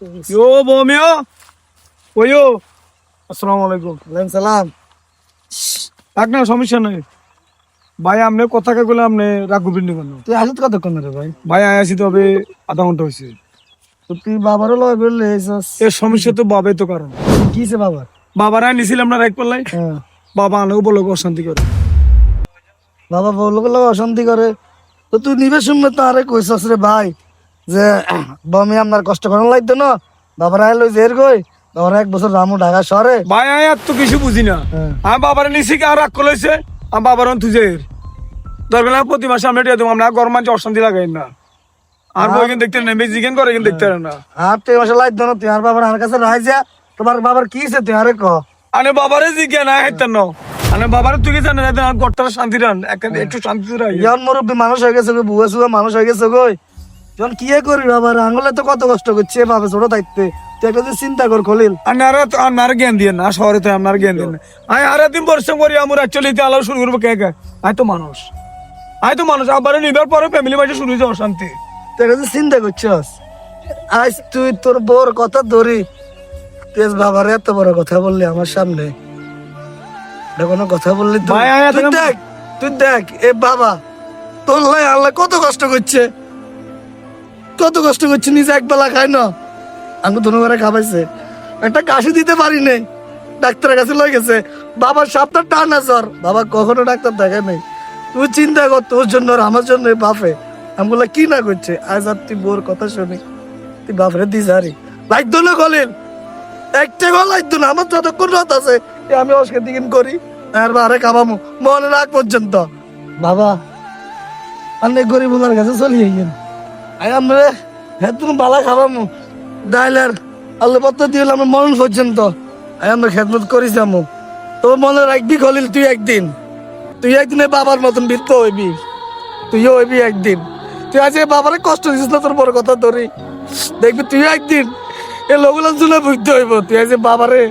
ও বমিও ওইও আসসালামু আলাইকুম। ওয়ালাইকুম সালাম। থাক না, সমস্যা নাই ভাই। আপনি কথা কে বলে আপনি রাগ করবেন নি কেন? তুই আসিস কতক্ষণ রে ভাই? ভাই আয়াসি তো হবে আধা ঘন্টা হয়েছে। তো তুই বাবারও লয় বললে এসস। এর সমস্যা তো বাবে তো কারণ কিছে বাবার? বাবারা নিছিলাম না রাগ পাল্লাই, হ্যাঁ, বাবা আনেও বলো অশান্তি করে। বাবা বললো অশান্তি করে। তো তুই নিবে শুনবে তো আরে কইছস রে ভাই যে বমি আপনার কষ্ট করার লাগতো না, বাবার আইলো জের গই ধর 1 বছর রামু ঢাকা শহরে। ভাই আয় আর তো কিছু বুঝি না। হ্যাঁ। আমি বাবারা নিছি কি আর রাগ করলেছে, আমি বাবার তুজের দরকার না প্রতি মাসে আমরা দিয়ে দেবো। আমরা গরম মাঝে অশান্তি লাগাই না। আর বই কিন্তু দেখতে নেই, জিজ্ঞেন করে কিন্তু দেখতে পারে না। আর তুই মাসে লাগতো না, তুই আর বাবার আর কাছে রাই যা। তোমার বাবার কি হইছে তুই আরে ক। আনে বাবারে জিজ্ঞেন না হেতেন না। আনে বাবারে তুই কি জানেন না গড়টার শান্তি রান একটু শান্তি রাই। যখন মুরব্বী মানুষ হয়ে গেছে, বুয়া সুয়া মানুষ হয়ে গেছে গই, যখন কি করি বাবার আঙুলে তো কত কষ্ট করছে বাবা ছোট থাকতে। তুই একটা যে চিন্তা কর খলিল। আপনার জ্ঞান দিয়ে না, শহরে তো আপনার জ্ঞান দিয়ে না। আমি আর দিন পরিশ্রম করি আমার অ্যাকচুয়ালি আলো শুরু করবো কে কে। আয় তো মানুষ আবার নিবার পরে ফ্যামিলি মাঝে শুরু হয়েছে অশান্তি। তুই একটা যে চিন্তা করছস, আজ তুই তোর বউর কথা ধরি তুই আজ বাবার এত বড় কথা বললি আমার সামনে। এটা কোনো কথা বললি তুই? ভাই, আয় তুই এতক্ষণ- দেখ, তুই দেখ এ বাবা তোর লাই আল্লাহ কত কষ্ট করছে, কত কষ্ট করছে। নিজে একবেলা খায় না, আমি দুনো করে খাবাইছে। একটা কাশি দিতে পারি নাই, ডাক্তারের কাছে লয়ে গেছে। বাবার সপ্তাহ টানা জ্বর, বাবা কখনো ডাক্তার দেখে নাই। তুই চিন্তা কর তোর জন্য আর আমার জন্য বাপে আমি বললাম কি না করছে। আজ আর তুই বোর কথা শুনি তুই বাপরে দিস হারি লাগতো না খলিল, একটা গল লাগতো না। আমার যতক্ষণ রাত আছে এ আমি অস্কার দিকে করি আর বারে খাবামো মনে রাখ পর্যন্ত। বাবা অনেক গরিব ওনার কাছে চলি গেল। আই আমরা হ্যাঁ তুমি বালা খাবামো ডাইলার আল্লাহ পত্র দিয়ে আমরা মরণ পর্যন্ত আই আমরা খেদমত করি যাবো। তো মনে রাখবি খলিল, তুই একদিন বাবার মতন বৃত্ত হইবি, তুইও হইবি একদিন। তুই আজ বাবারে কষ্ট দিছিস না, তোর বড় কথা ধরি দেখবি তুই একদিন এ লোকগুলো জুলে বুঝতে হইব। তুই আজ বাবারে